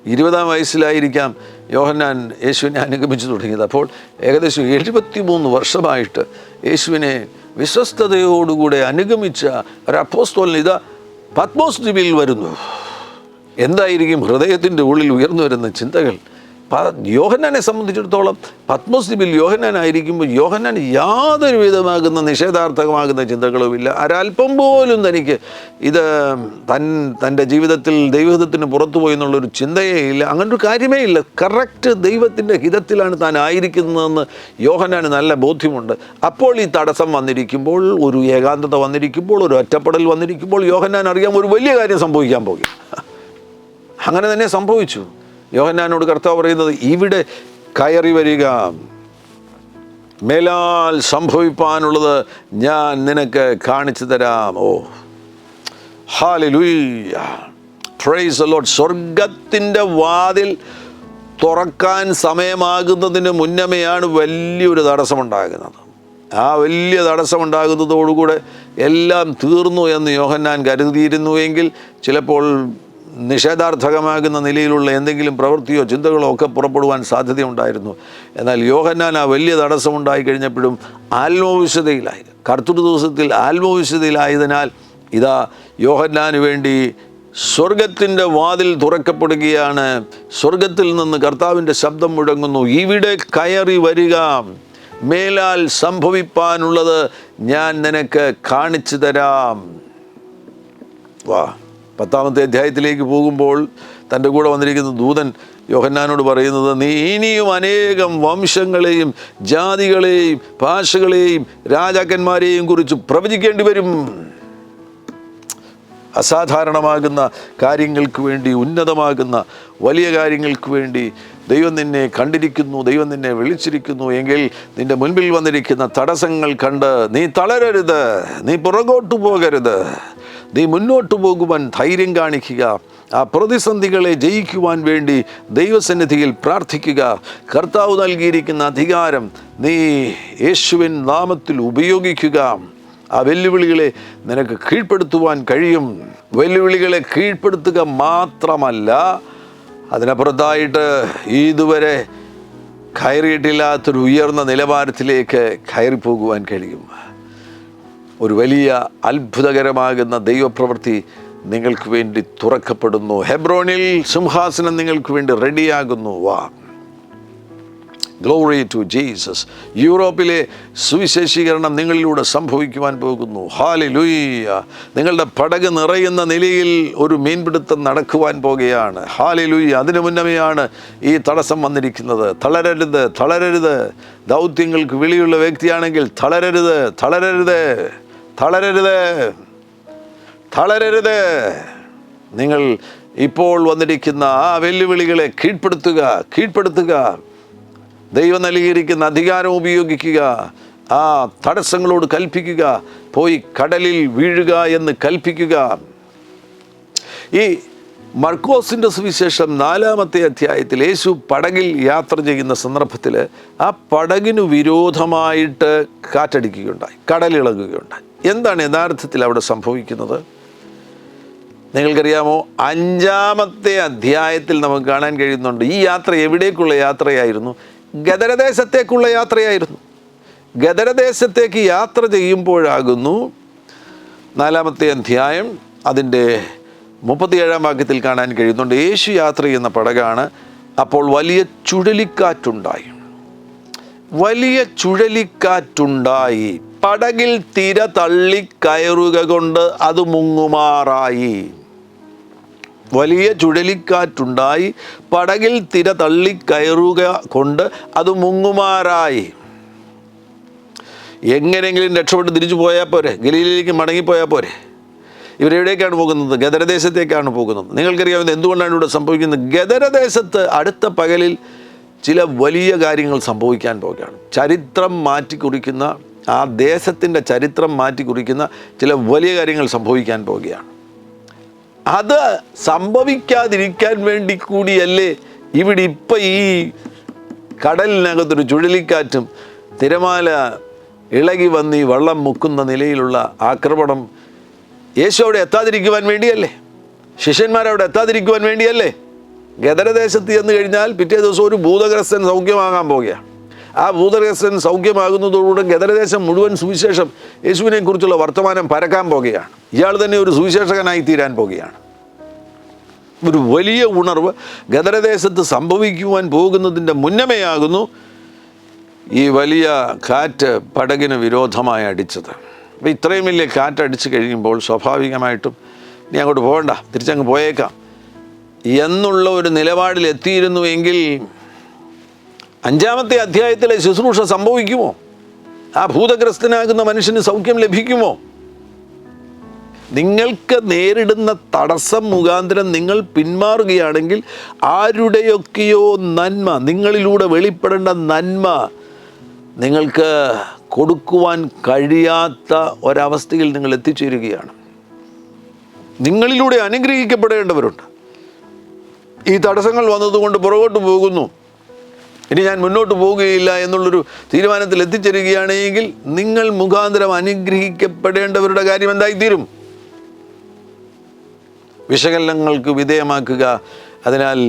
20-ാം വയസ്സിലായിരിക്കാം യോഹന്നാൻ യേശുവിനെ അനുഗമിച്ചു തുടങ്ങിയത്. അപ്പോൾ ഏകദേശം 73 വർഷമായിട്ട് യേശുവിനെ വിശ്വസ്തയോടുകൂടെ അനുഗമിച്ച ഒരു അപ്പോസ്തോലൻ ഇതാ പത്മോസ് ദ്വീപിൽ വരുന്നു. എന്തായിരിക്കും ഹൃദയത്തിൻ്റെ ഉള്ളിൽ ഉയർന്നു വരുന്ന ചിന്തകൾ? യോഹന്നാനെ സംബന്ധിച്ചിടത്തോളം പത്മോസ് ദ്വീപിൽ യോഹന്നാനായിരിക്കുമ്പോൾ യോഹന്നാൻ യാതൊരു വിധമാകുന്ന നിഷേധാർത്ഥകമാകുന്ന ചിന്തകളുമില്ല. ഒരല്പം പോലും തനിക്ക് ഇത് തൻ്റെ ജീവിതത്തിൽ ദൈവഹിതത്തിന് പുറത്തു പോയി എന്നുള്ളൊരു ചിന്തയേ ഇല്ല. അങ്ങനൊരു കാര്യമേ ഇല്ല. കറക്റ്റ് ദൈവത്തിൻ്റെ ഹിതത്തിലാണ് താൻ ആയിരിക്കുന്നതെന്ന് യോഹന്നാന് നല്ല ബോധ്യമുണ്ട്. അപ്പോൾ ഈ തടസ്സം വന്നിരിക്കുമ്പോൾ, ഒരു ഏകാന്തത വന്നിരിക്കുമ്പോൾ, ഒരു ഒറ്റപ്പെടൽ വന്നിരിക്കുമ്പോൾ യോഹന്നാൻ അറിയാം ഒരു വലിയ കാര്യം സംഭവിക്കാൻ പോകും. അങ്ങനെ തന്നെ സംഭവിച്ചു. യോഹന്നാനോട് കർത്താവ് പറയുന്നത്, ഇവിടെ കയറി വരിക, മേലാൽ സംഭവിപ്പാനുള്ളത് ഞാൻ നിനക്ക് കാണിച്ചു തരാം. ഓ ഹല്ലേലൂയ, പ്രൈസ് ദി ലോർഡ്. സ്വർഗത്തിൻ്റെ വാതിൽ തുറക്കാൻ സമയമാകുന്നതിന് മുന്നമേയാണ് വലിയൊരു തടസ്സമുണ്ടാകുന്നത്. ആ വലിയ തടസ്സമുണ്ടാകുന്നതോടുകൂടെ എല്ലാം തീർന്നു എന്ന് യോഹന്നാൻ കരുതിയിരുന്നുവെങ്കിൽ ചിലപ്പോൾ നിഷേധാർത്ഥകമാകുന്ന നിലയിലുള്ള എന്തെങ്കിലും പ്രവൃത്തിയോ ചിന്തകളോ ഒക്കെ പുറപ്പെടുവാൻ സാധ്യതയുണ്ടായിരുന്നു. എന്നാൽ യോഹന്നാൻ ആ വലിയ തടസ്സമുണ്ടായി കഴിഞ്ഞപ്പോഴും ആത്മവിശുദ്ധയിലായി, കർത്തൃ ദിവസത്തിൽ ആത്മവിശുദ്ധയിലായതിനാൽ ഇതാ യോഹന്നാന് വേണ്ടി സ്വർഗത്തിൻ്റെ വാതിൽ തുറക്കപ്പെടുകയാണ്. സ്വർഗത്തിൽ നിന്ന് കർത്താവിൻ്റെ ശബ്ദം മുഴങ്ങുന്നു, ഇവിടെ കയറി വരിക, മേലാൽ സംഭവിപ്പാനുള്ളത് ഞാൻ നിനക്ക് കാണിച്ചു തരാം. വാ, 10-ാമത്തെ അധ്യായത്തിലേക്ക് പോകുമ്പോൾ തൻ്റെ കൂടെ വന്നിരിക്കുന്ന ദൂതൻ യോഹന്നാനോട് പറയുന്നത്, നീ ഇനിയും അനേകം വംശങ്ങളെയും ജാതികളെയും ഭാഷകളെയും രാജാക്കന്മാരെയും കുറിച്ച് പ്രവചിക്കേണ്ടി വരും. അസാധാരണമാകുന്ന കാര്യങ്ങൾക്ക് വേണ്ടി, ഉന്നതമാകുന്ന വലിയ കാര്യങ്ങൾക്ക് വേണ്ടി ദൈവം നിന്നെ കണ്ടിരിക്കുന്നു, ദൈവം നിന്നെ വിളിച്ചിരിക്കുന്നു എങ്കിൽ നിൻ്റെ മുൻപിൽ വന്നിരിക്കുന്ന തടസ്സങ്ങൾ കണ്ട് നീ തളരരുത്, നീ പുറകോട്ട് പോകരുത്, നീ മുന്നോട്ട് പോകുവാൻ ധൈര്യം കാണിക്കുക. ആ പ്രതിസന്ധികളെ ജയിക്കുവാൻ വേണ്ടി ദൈവസന്നിധിയിൽ പ്രാർത്ഥിക്കുക. കർത്താവ് നൽകിയിരിക്കുന്ന അധികാരം നീ യേശുവിൻ നാമത്തിൽ ഉപയോഗിക്കുക. ആ വെല്ലുവിളികളെ നിനക്ക് കീഴ്പ്പെടുത്തുവാൻ കഴിയും. വെല്ലുവിളികളെ കീഴ്പ്പെടുത്തുക മാത്രമല്ല, അതിനപ്പുറത്തായിട്ട് ഇതുവരെ കയറിയിട്ടില്ലാത്തൊരു ഉയർന്ന നിലവാരത്തിലേക്ക് കയറിപ്പോകുവാൻ കഴിയും. ഒരു വലിയ അത്ഭുതകരമാകുന്ന ദൈവപ്രവൃത്തി നിങ്ങൾക്ക് വേണ്ടി തുറക്കപ്പെടുന്നു. ഹെബ്രോനിൽ സിംഹാസനം നിങ്ങൾക്ക് വേണ്ടി റെഡിയാകുന്നു. വാ, ഗ്ലോറി ടു ജീസസ്. യൂറോപ്പിലെ സുവിശേഷീകരണം നിങ്ങളിലൂടെ സംഭവിക്കുവാൻ പോകുന്നു. ഹല്ലേലൂയ. നിങ്ങളുടെ പടക് നിറയുന്ന നിലയിൽ ഒരു മീൻപിടുത്തം നടക്കുവാൻ പോകുകയാണ്. ഹല്ലേലൂയ. അതിനു മുന്നമേയാണ് ഈ തടസ്സം വന്നിരിക്കുന്നത്. തളരരുത്, തളരരുത്. ദൗത്യങ്ങൾക്ക് വിളിയുള്ള വ്യക്തിയാണെങ്കിൽ തളരരുത്, തളരരുത്, തളരരുത്, തളരരുത്. നിങ്ങൾ ഇപ്പോൾ വന്നിരിക്കുന്ന ആ വെല്ലുവിളികളെ കീഴ്പ്പെടുത്തുക, കീഴ്പ്പെടുത്തുക. ദൈവം നൽകിയിരിക്കുന്ന അധികാരം ഉപയോഗിക്കുക. ആ തടസ്സങ്ങളോട് കൽപ്പിക്കുക, പോയി കടലിൽ വീഴുക എന്ന് കൽപ്പിക്കുക. ഈ മർക്കോസിൻ്റെ സുവിശേഷം 4-ാമത്തെ അധ്യായത്തിൽ യേശു പടകിൽ യാത്ര ചെയ്യുന്ന സന്ദർഭത്തിൽ ആ പടകിനു വിരോധമായിട്ട് കാറ്റടിക്കുകയുണ്ടായി, കടലിളകുകയുണ്ടായി. എന്താണ് യഥാർത്ഥത്തിൽ അവിടെ സംഭവിക്കുന്നത്? നിങ്ങൾക്കറിയാമോ? 5-ാമത്തെ അധ്യായത്തിൽ നമുക്ക് കാണാൻ കഴിയുന്നുണ്ട്. ഈ യാത്ര എവിടേക്കുള്ള യാത്രയായിരുന്നു? ഗദരദേശത്തേക്കുള്ള യാത്രയായിരുന്നു. ഗദരദേശത്തേക്ക് യാത്ര ചെയ്യുമ്പോഴാകുന്നു 4-ാമത്തെ അധ്യായം അതിൻ്റെ 37-ാം വാക്യത്തിൽ കാണാൻ കഴിയുന്നുണ്ട്. യേശു യാത്ര ചെയ്യുന്ന പടകാണ്. അപ്പോൾ വലിയ ചുഴലിക്കാറ്റുണ്ടായി, വലിയ ചുഴലിക്കാറ്റുണ്ടായി. പടകിൽ തിര തള്ളിക്കയറുക കൊണ്ട് അത് മുങ്ങുമാറായി. വലിയ ചുഴലിക്കാറ്റുണ്ടായി, പടകിൽ തിര തള്ളിക്കയറുക കൊണ്ട് അത് മുങ്ങുമാറായി. എങ്ങനെയെങ്കിലും രക്ഷപ്പെട്ട് തിരിച്ചു പോയാൽ പോരെ, ഗലീലയിലേക്ക് മടങ്ങിപ്പോയാൽ പോരെ. ഇവരെവിടേക്കാണ് പോകുന്നത്? ഗദരദേശത്തേക്കാണ് പോകുന്നത്. നിങ്ങൾക്കറിയാവുന്നത് എന്തുകൊണ്ടാണ് ഇവിടെ സംഭവിക്കുന്നത്? ഗദരദേശത്ത് അടുത്ത പകലിൽ ചില വലിയ കാര്യങ്ങൾ സംഭവിക്കാൻ പോകുകയാണ്. ചരിത്രം മാറ്റിക്കുറിക്കുന്ന, ആ ദേശത്തിൻ്റെ ചരിത്രം മാറ്റിക്കുറിക്കുന്ന ചില വലിയ കാര്യങ്ങൾ സംഭവിക്കാൻ പോവുകയാണ്. അത് സംഭവിക്കാതിരിക്കാൻ വേണ്ടി കൂടിയല്ലേ ഇവിടെ ഇപ്പം ഈ കടലിനകത്തൊരു ചുഴലിക്കാറ്റും തിരമാല ഇളകി വന്ന് ഈ വെള്ളം മുക്കുന്ന നിലയിലുള്ള ആക്രമണം യേശു അവിടെ എത്താതിരിക്കുവാൻ വേണ്ടിയല്ലേ? ശിഷ്യന്മാരവിടെ എത്താതിരിക്കുവാൻ വേണ്ടിയല്ലേ? ഗദരദേശത്ത് ചെന്ന് കഴിഞ്ഞാൽ പിറ്റേ ദിവസം ഒരു ഭൂതഗ്രസ്തൻ സൗഖ്യമാകാൻ പോകുകയാണ്. ആ ഭൂതഗ്രസ്തൻ സൗഖ്യമാകുന്നതോടുകൂടെ ഗദരദേശം മുഴുവൻ സുവിശേഷം യേശുവിനെ കുറിച്ചുള്ള വർത്തമാനം പരക്കാൻ പോകുകയാണ്. ഇയാൾ തന്നെ ഒരു സുവിശേഷകനായി തീരാൻ പോകുകയാണ്. ഒരു വലിയ ഉണർവ് ഗദരദേശത്ത് സംഭവിക്കുവാൻ പോകുന്നതിൻ്റെ മുന്നമേയാകുന്നു ഈ വലിയ കാറ്റ് പടകിന് വിരോധമായി അടിച്ചത്. അപ്പോൾ ഇത്രയും വലിയ കാറ്റടിച്ച് കഴിയുമ്പോൾ സ്വാഭാവികമായിട്ടും ഇനി അങ്ങോട്ട് പോകണ്ട, തിരിച്ചങ്ങ് പോയേക്കാം എന്നുള്ള ഒരു നിലപാടിൽ എത്തിയിരുന്നു എങ്കിൽ 5-ാമത്തെ അധ്യായത്തിലെ ശുശ്രൂഷ സംഭവിക്കുമോ? ആ ഭൂതഗ്രസ്തനാകുന്ന മനുഷ്യന് സൗഖ്യം ലഭിക്കുമോ? നിങ്ങൾക്ക് നേരിടുന്ന തടസ്സം മുഖാന്തരം നിങ്ങൾ പിന്മാറുകയാണെങ്കിൽ ആരുടെയൊക്കെയോ നന്മ, നിങ്ങളിലൂടെ വെളിപ്പെടേണ്ട നന്മ നിങ്ങൾക്ക് കൊടുക്കുവാൻ കഴിയാത്ത ഒരവസ്ഥയിൽ നിങ്ങൾ എത്തിച്ചേരുകയാണ്. നിങ്ങളിലൂടെ അനുഗ്രഹിക്കപ്പെടേണ്ടവരുണ്ട്. ഈ തടസ്സങ്ങൾ വന്നതുകൊണ്ട് പുറകോട്ട് പോകുന്നു, ഇനി ഞാൻ മുന്നോട്ട് പോവുകയില്ല എന്നുള്ളൊരു തീരുമാനത്തിൽ എത്തിച്ചേരുകയാണെങ്കിൽ നിങ്ങൾ മുഖാന്തരം അനുഗ്രഹിക്കപ്പെടേണ്ടവരുടെ കാര്യം എന്തായിത്തീരും? വിശകലനങ്ങൾക്ക് വിധേയമാക്കുക. അതിനാൽ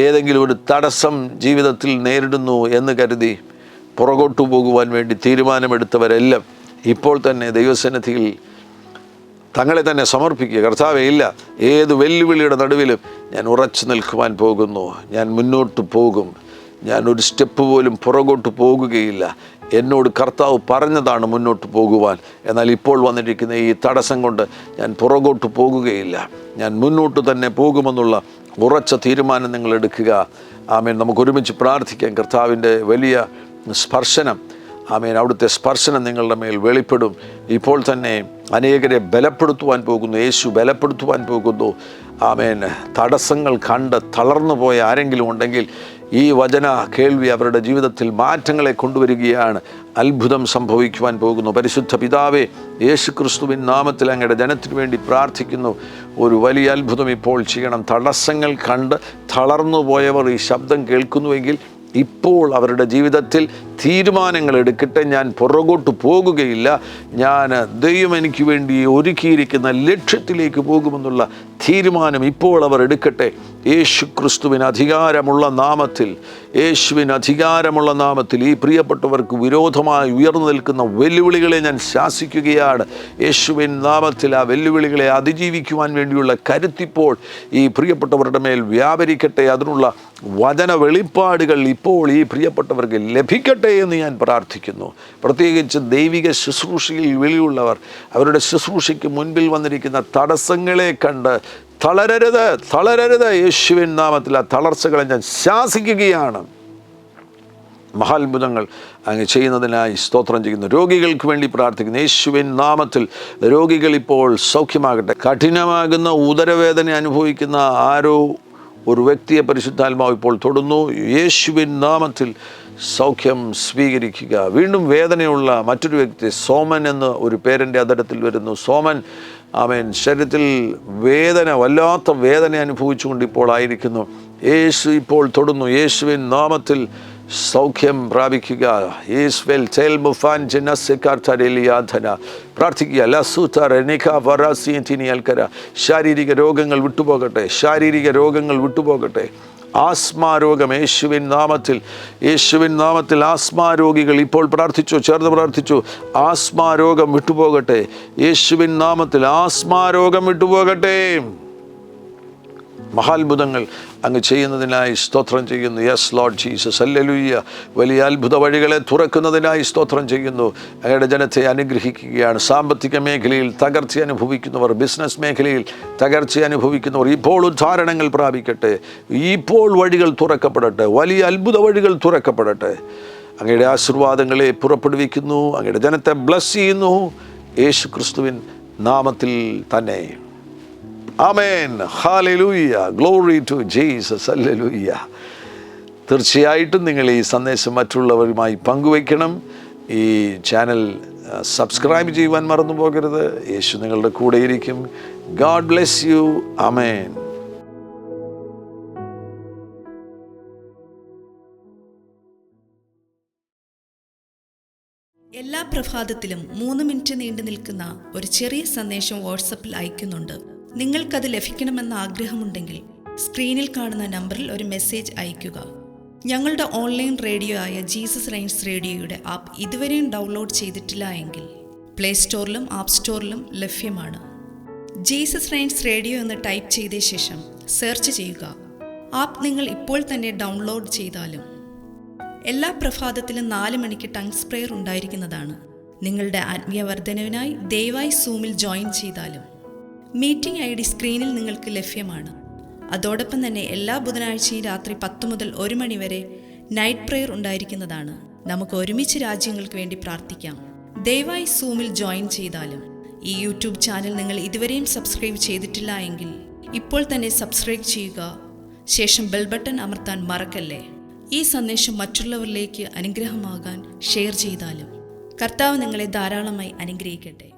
ഏതെങ്കിലും ഒരു തടസ്സം ജീവിതത്തിൽ നേരിടുന്നു എന്ന് കരുതി പുറകോട്ടു പോകുവാൻ വേണ്ടി തീരുമാനമെടുത്തവരെല്ലാം ഇപ്പോൾ തന്നെ ദൈവസന്നിധിയിൽ തങ്ങളെ തന്നെ സമർപ്പിക്കുക. കർത്താവേ, ഇല്ല, ഏത് വെല്ലുവിളിയുടെ നടുവിലും ഞാൻ ഉറച്ചു നിൽക്കുവാൻ പോകുന്നു, ഞാൻ മുന്നോട്ട് പോകും, ഞാൻ ഒരു സ്റ്റെപ്പ് പോലും പുറകോട്ട് പോകുകയില്ല. എന്നോട് കർത്താവ് പറഞ്ഞതാണ് മുന്നോട്ട് പോകുവാൻ. എന്നാൽ ഇപ്പോൾ വന്നിരിക്കുന്ന ഈ തടസ്സം കൊണ്ട് ഞാൻ പുറകോട്ട് പോകുകയില്ല, ഞാൻ മുന്നോട്ട് തന്നെ പോകുമെന്നുള്ള ഉറച്ച തീരുമാനം നിങ്ങൾ എടുക്കുക. ആമേൻ. നമുക്ക് ഒരുമിച്ച് പ്രാർത്ഥിക്കാം. കർത്താവിൻ്റെ വലിയ സ്പർശനം, ആമേൻ, അവിടുത്തെ സ്പർശനം നിങ്ങളുടെ മേൽ വെളിപ്പെടും. ഇപ്പോൾ തന്നെ അനേകരെ ബലപ്പെടുത്തുവാൻ പോകുന്നു. യേശു ബലപ്പെടുത്തുവാൻ പോകുന്നു. ആമേൻ. തടസ്സങ്ങൾ കണ്ട് തളർന്നു പോയ ആരെങ്കിലും ഉണ്ടെങ്കിൽ ഈ വചന കേൾവി അവരുടെ ജീവിതത്തിൽ മാറ്റങ്ങളെ കൊണ്ടുവരികയാണ്. അത്ഭുതം സംഭവിക്കുവാൻ പോകുന്നു. പരിശുദ്ധ പിതാവേ, യേശു ക്രിസ്തുവിൻ നാമത്തിൽ അങ്ങയുടെ ജനത്തിനു വേണ്ടി പ്രാർത്ഥിക്കുന്നു. ഒരു വലിയ അത്ഭുതം ഇപ്പോൾ ചെയ്യണം. തടസ്സങ്ങൾ കണ്ട് തളർന്നു പോയവർ ഈ ശബ്ദം കേൾക്കുന്നുവെങ്കിൽ ഇപ്പോൾ അവരുടെ ജീവിതത്തിൽ തീരുമാനങ്ങൾ എടുക്കട്ടെ. ഞാൻ പുറകോട്ട് പോകുകയില്ല, ഞാൻ ദൈവം എനിക്ക് വേണ്ടി ഒരുക്കിയിരിക്കുന്ന ലക്ഷ്യത്തിലേക്ക് പോകുമെന്നുള്ള തീരുമാനം ഇപ്പോൾ അവർ എടുക്കട്ടെ. യേശു ക്രിസ്തുവിന് അധികാരമുള്ള നാമത്തിൽ, യേശുവിന് അധികാരമുള്ള നാമത്തിൽ ഈ പ്രിയപ്പെട്ടവർക്ക് വിരോധമായി ഉയർന്നു നിൽക്കുന്ന വെല്ലുവിളികളെ ഞാൻ ശാസിക്കുകയാണ്. യേശുവിൻ നാമത്തിൽ ആ വെല്ലുവിളികളെ അതിജീവിക്കുവാൻ വേണ്ടിയുള്ള കരുത്തിപ്പോൾ ഈ പ്രിയപ്പെട്ടവരുടെ മേൽ വ്യാപരിക്കട്ടെ. അതിനുള്ള വചന വെളിപ്പാടുകൾ ഇപ്പോൾ ഈ പ്രിയപ്പെട്ടവർക്ക് ലഭിക്കട്ടെ എന്ന് ഞാൻ പ്രാർത്ഥിക്കുന്നു. പ്രത്യേകിച്ച് ദൈവിക ശുശ്രൂഷയിൽ വെളിയുള്ളവർ അവരുടെ ശുശ്രൂഷയ്ക്ക് മുൻപിൽ വന്നിരിക്കുന്ന തടസ്സങ്ങളെ കണ്ട് തളരരുത്. യേശുവിൻ നാമത്തിൽ ആ തളർച്ചകളെ ഞാൻ ശാസിക്കുകയാണ്. മഹാത്ഭുതങ്ങൾ അങ്ങ് ചെയ്യുന്നതിനായി സ്തോത്രം ചെയ്യുന്നു. രോഗികൾക്ക് വേണ്ടി പ്രാർത്ഥിക്കുന്നു. യേശുവിൻ നാമത്തിൽ രോഗികൾ ഇപ്പോൾ സൗഖ്യമാകട്ടെ. കഠിനമാകുന്ന ഉദരവേദന അനുഭവിക്കുന്ന ആരോ ഒരു വ്യക്തിയെ പരിശുദ്ധാത്മാവ് ഇപ്പോൾ തൊടുന്നു. യേശുവിൻ നാമത്തിൽ സൗഖ്യം സ്വീകരിക്കുക. വീണ്ടും വേദനയുള്ള മറ്റൊരു വ്യക്തി, സോമൻ എന്ന ഒരു പേരിൻ്റെ അതരത്തിൽ വരുന്നു. സോമൻ, ആമേൻ, ശരീരത്തിൽ വേദന, വല്ലാത്ത വേദന അനുഭവിച്ചുകൊണ്ട് ഇപ്പോൾ ആയിരിക്കുന്നു. യേശു ഇപ്പോൾ തൊടുന്നു. യേശുവിൻ നാമത്തിൽ സൗഖ്യം പ്രാപിക്കുക. പ്രാർത്ഥിക്കുക. ശാരീരിക രോഗങ്ങൾ വിട്ടുപോകട്ടെ. ആസ്മാരോഗം യേശുവിൻ നാമത്തിൽ ആസ്മാരോഗികൾ ഇപ്പോൾ ചേർന്ന് പ്രാർത്ഥിച്ചു. ആസ്മാരോഗം വിട്ടുപോകട്ടെ. യേശുവിൻ നാമത്തിൽ ആസ്മാരോഗം വിട്ടുപോകട്ടെ. മഹാത്ഭുതങ്ങൾ അങ്ങ് ചെയ്യുന്നതിനായി സ്തോത്രം ചെയ്യുന്നു. Yes Lord Jesus, hallelujah. വലിയ അത്ഭുത വഴികളെ തുറക്കുന്നതിനായി സ്തോത്രം ചെയ്യുന്നു. അങ്ങയുടെ ജനത്തെ അനുഗ്രഹിക്കുകയാണ്. സാമ്പത്തിക മേഖലയിൽ തകർച്ച അനുഭവിക്കുന്നവർ, ബിസിനസ് മേഖലയിൽ തകർച്ച അനുഭവിക്കുന്നവർ ഇപ്പോൾ ഉദ്ധാരണങ്ങൾ പ്രാപിക്കട്ടെ. ഇപ്പോൾ വഴികൾ തുറക്കപ്പെടട്ടെ. വലിയ അത്ഭുത വഴികൾ തുറക്കപ്പെടട്ടെ. അങ്ങയുടെ ആശീർവാദങ്ങളെ പുറപ്പെടുവിക്കുന്നു. അങ്ങയുടെ ജനത്തെ ബ്ലസ് ചെയ്യുന്നു. യേശു ക്രിസ്തുവിൻ നാമത്തിൽ തന്നെ. ആമേൻ. ഹല്ലേലൂയ. Glory to Jesus. ഹല്ലേലൂയ. തീർച്ചയായിട്ടും നിങ്ങൾ ഈ സന്ദേശം മറ്റുള്ളവരുമായി പങ്കുവയ്ക്കണം. ഈ ചാനൽ സബ്സ്ക്രൈബ് ചെയ്യുവാൻ മറന്നു പോകരുത്. യേശു നിങ്ങളുടെ കൂടെയിരിക്കും. God bless you. ആമേൻ. എല്ലാ പ്രഭാതത്തിലും 3 മിനിറ്റ് നീണ്ടു നിൽക്കുന്ന ഒരു ചെറിയ സന്ദേശം വാട്സപ്പിൽ അയക്കുന്നുണ്ട്. നിങ്ങൾക്കത് ലഭിക്കണമെന്ന ആഗ്രഹമുണ്ടെങ്കിൽ സ്ക്രീനിൽ കാണുന്ന നമ്പറിൽ ഒരു മെസ്സേജ് അയയ്ക്കുക. ഞങ്ങളുടെ ഓൺലൈൻ റേഡിയോ ആയ ജീസസ് റെയിൻസ് റേഡിയോയുടെ ആപ്പ് ഇതുവരെയും ഡൗൺലോഡ് ചെയ്തിട്ടില്ല എങ്കിൽ പ്ലേ സ്റ്റോറിലും ആപ്പ് സ്റ്റോറിലും ലഭ്യമാണ്. ജീസസ് റെയിൻസ് റേഡിയോ എന്ന് ടൈപ്പ് ചെയ്ത ശേഷം സെർച്ച് ചെയ്യുക. ആപ്പ് നിങ്ങൾ ഇപ്പോൾ തന്നെ ഡൗൺലോഡ് ചെയ്താലും. എല്ലാ പ്രഭാതത്തിലും 4 മണിക്ക് ടങ്സ് പ്രെയർ ഉണ്ടായിരിക്കുന്നതാണ്. നിങ്ങളുടെ ആത്മീയ വർധനവിനായി ദയവായി സൂമിൽ ജോയിൻ ചെയ്താലും. മീറ്റിംഗ് ID സ്ക്രീനിൽ നിങ്ങൾക്ക് ലഭ്യമാണ്. അതോടൊപ്പം തന്നെ എല്ലാ ബുധനാഴ്ചയും രാത്രി 10 മുതൽ 1 മണി വരെ നൈറ്റ് പ്രെയർ ഉണ്ടായിരിക്കുന്നതാണ്. നമുക്ക് ഒരുമിച്ച് രാജ്യങ്ങൾക്ക് വേണ്ടി പ്രാർത്ഥിക്കാം. ദയവായി സൂമിൽ ജോയിൻ ചെയ്താലും. ഈ യൂട്യൂബ് ചാനൽ നിങ്ങൾ ഇതുവരെയും സബ്സ്ക്രൈബ് ചെയ്തിട്ടില്ല എങ്കിൽ ഇപ്പോൾ തന്നെ സബ്സ്ക്രൈബ് ചെയ്യുക. ശേഷം ബെൽ ബട്ടൺ അമർത്താൻ മറക്കല്ലേ. ഈ സന്ദേശം മറ്റുള്ളവരിലേക്ക് അനുഗ്രഹമാകാൻ ഷെയർ ചെയ്താലും. കർത്താവ് നിങ്ങളെ ധാരാളമായി അനുഗ്രഹിക്കട്ടെ.